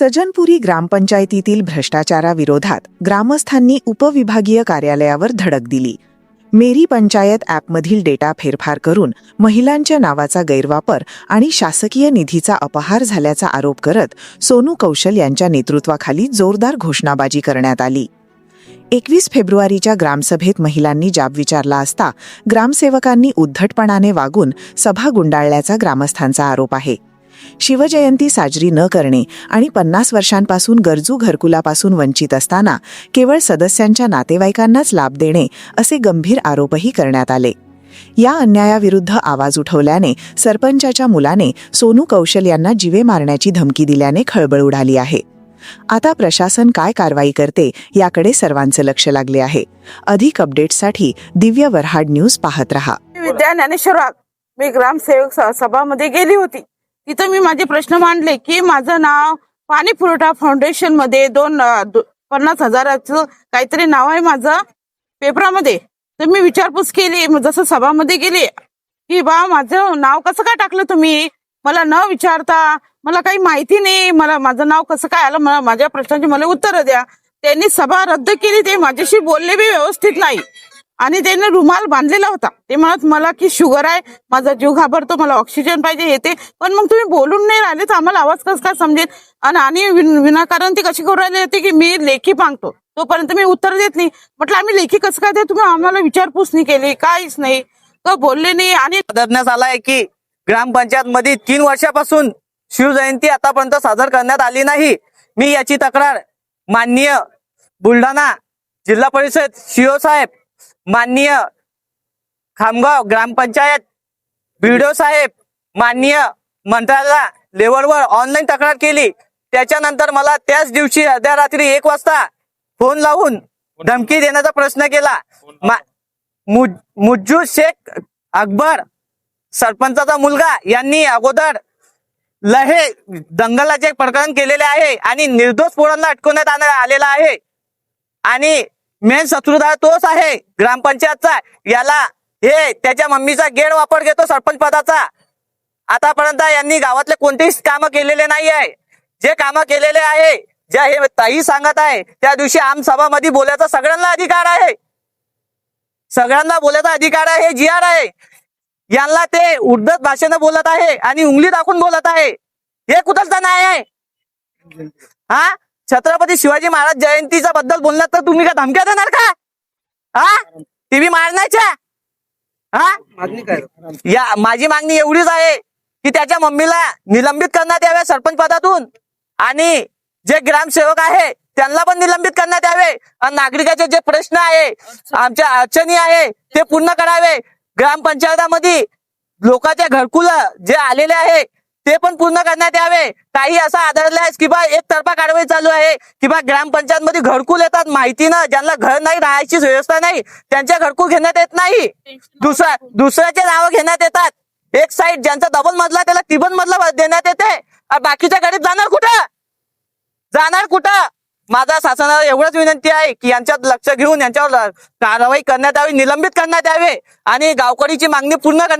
सजनपुरी ग्रामपंचायतीतील भ्रष्टाचाराविरोधात ग्रामस्थांनी उपविभागीय कार्यालयावर धडक दिली. मेरी पंचायत ॲपमधील डेटा फेरफार करून महिलांच्या नावाचा गैरवापर आणि शासकीय निधीचा अपहार झाल्याचा आरोप करत सोनू कौशल यांच्या नेतृत्वाखाली जोरदार घोषणाबाजी करण्यात आली. 21 फेब्रुवारीच्या ग्रामसभेत महिलांनी जाब विचारला असता ग्रामसेवकांनी उद्धटपणाने वागून सभा गुंडाळल्याचा ग्रामस्थांचा आरोप आहे. शिवजयंती साजरी न करणे आणि 50 वर्षांपासून गरजू घरकुलापासून वंचित असताना केवळ सदस्यांच्या नातेवाईकांनाच लाभ देणे असे गंभीर आरोपही करण्यात आले. या अन्यायाविरुद्ध आवाज उठवल्याने सरपंचाच्या मुलाने सोनू कौशल यांना जीवे मारण्याची धमकी दिल्याने खळबळ उडाली आहे. आता प्रशासन काय कारवाई करते याकडे सर्वांचे लक्ष लागले आहे. अधिक अपडेट्ससाठी दिव्य वऱ्हाड न्यूज पाहत रहा. विद्या ज्ञानेश्वरात मी ग्रामसेवक सभामध्ये गेली होती. तिथं मी माझे प्रश्न मांडले की माझं नाव पाणी पुरवठा फाउंडेशन मध्ये 50,000चं काहीतरी नाव आहे माझं पेपरामध्ये. तर मी विचारपूस केली, जसं सभामध्ये गेली की बा माझं नाव कसं काय टाकलं तुम्ही, मला न विचारता, मला काही माहिती नाही, मला माझं नाव कसं काय आलं, मला माझ्या प्रश्नाची मला उत्तर द्या. त्यांनी सभा रद्द केली. ते माझ्याशी बोलले बी व्यवस्थित नाही आणि त्याने रुमाल बांधलेला होता. ते म्हणत मला की शुगर आहे, माझा जीव घाबरतो, मला ऑक्सिजन पाहिजे येते. पण मग तुम्ही बोलून नाही राहिले तर आम्हाला आवाज कसं काय समजेल. आणि विनाकारण ती कशी करू राहिले होते की मी लेखी मागतो तोपर्यंत मी उत्तर देत नाही. म्हटलं आम्ही लेखी कसं काय दे, तुम्ही आम्हाला विचारपूस नाही केली, काहीच नाही, तर बोलले नाही. आणि धरण्यात आलाय की ग्रामपंचायत मध्ये 3 वर्षापासून शिवजयंती आतापर्यंत साजर करण्यात आली नाही. मी याची तक्रार माननीय बुलढाणा जिल्हा परिषद सीओ साहेब, माननीय खामगाव ग्रामपंचायत बीडीओ साहेब, माननीय मंत्र्याला लेवलवर ऑनलाईन तक्रार केली. त्याच्यानंतर मला त्याच दिवशी अर्ध्या रात्री 1 वाजता फोन लावून धमकी देण्याचा प्रश्न केला. मुज्जू शेख अकबर सरपंचाचा मुलगा यांनी अगोदर लहे दंगलाचे प्रकरण केलेले आहे आणि निर्दोष पोरांना अटकवण्यात आलेला आहे आणि मेन शत्रुदार तोच आहे ग्रामपंचायतचा. याला हे त्याच्या मम्मीचा गैरवापर घेतो सरपंच पदाचा. आतापर्यंत यांनी गावातले कोणतेही कामं केलेले नाही आहे. जे कामं केलेले आहे, ज्या हे ताई सांगत आहे, त्या दिवशी आमसभामध्ये बोलायचा सगळ्यांना अधिकार आहे. सगळ्यांना बोलायचा अधिकार आहे. हे GR आहे. यांना ते उद्धट भाषेनं बोलत आहे आणि उंगली दाखवून बोलत आहे. हे कुठलचा न्याय आहे? हा, छत्रपती शिवाजी महाराज जयंतीच्या बद्दल बोलणार तर तुम्ही का धमक्या देणार का? हा, टीव्ही मारण्याच्या? हा, माझी मागणी एवढीच आहे की त्याच्या मम्मीला निलंबित करण्यात यावे सरपंच पदातून आणि जे ग्रामसेवक आहे त्यांना पण निलंबित करण्यात यावे. आणि नागरिकाचे जे प्रश्न आहे, आमच्या अडचणी आहे ते पूर्ण करावे. ग्रामपंचायतामध्ये लोकांच्या घरकुल जे आलेले आहे ते पण पूर्ण करण्यात यावे. काही असं आढळलं आहे की बा एकतर्फा कारवाई चालू आहे की बा ग्रामपंचायत मध्ये घरकुल येतात माहिती ना, ज्यांना घर नाही, राहायची व्यवस्था नाही, त्यांच्या घरकुल घेण्यात येत नाही. दुसऱ्याचे नाव घेण्यात येतात. एक साईड ज्यांचा डबल मजला त्याला तिबन मजला देण्यात येते. बाकीच्या गाडीत जाणार कुठं? माझा शासनाला एवढंच विनंती आहे की यांच्यात लक्ष घेऊन यांच्यावर कारवाई करण्यात यावी, निलंबित करण्यात यावे आणि गावकरीची मागणी पूर्ण करण्यात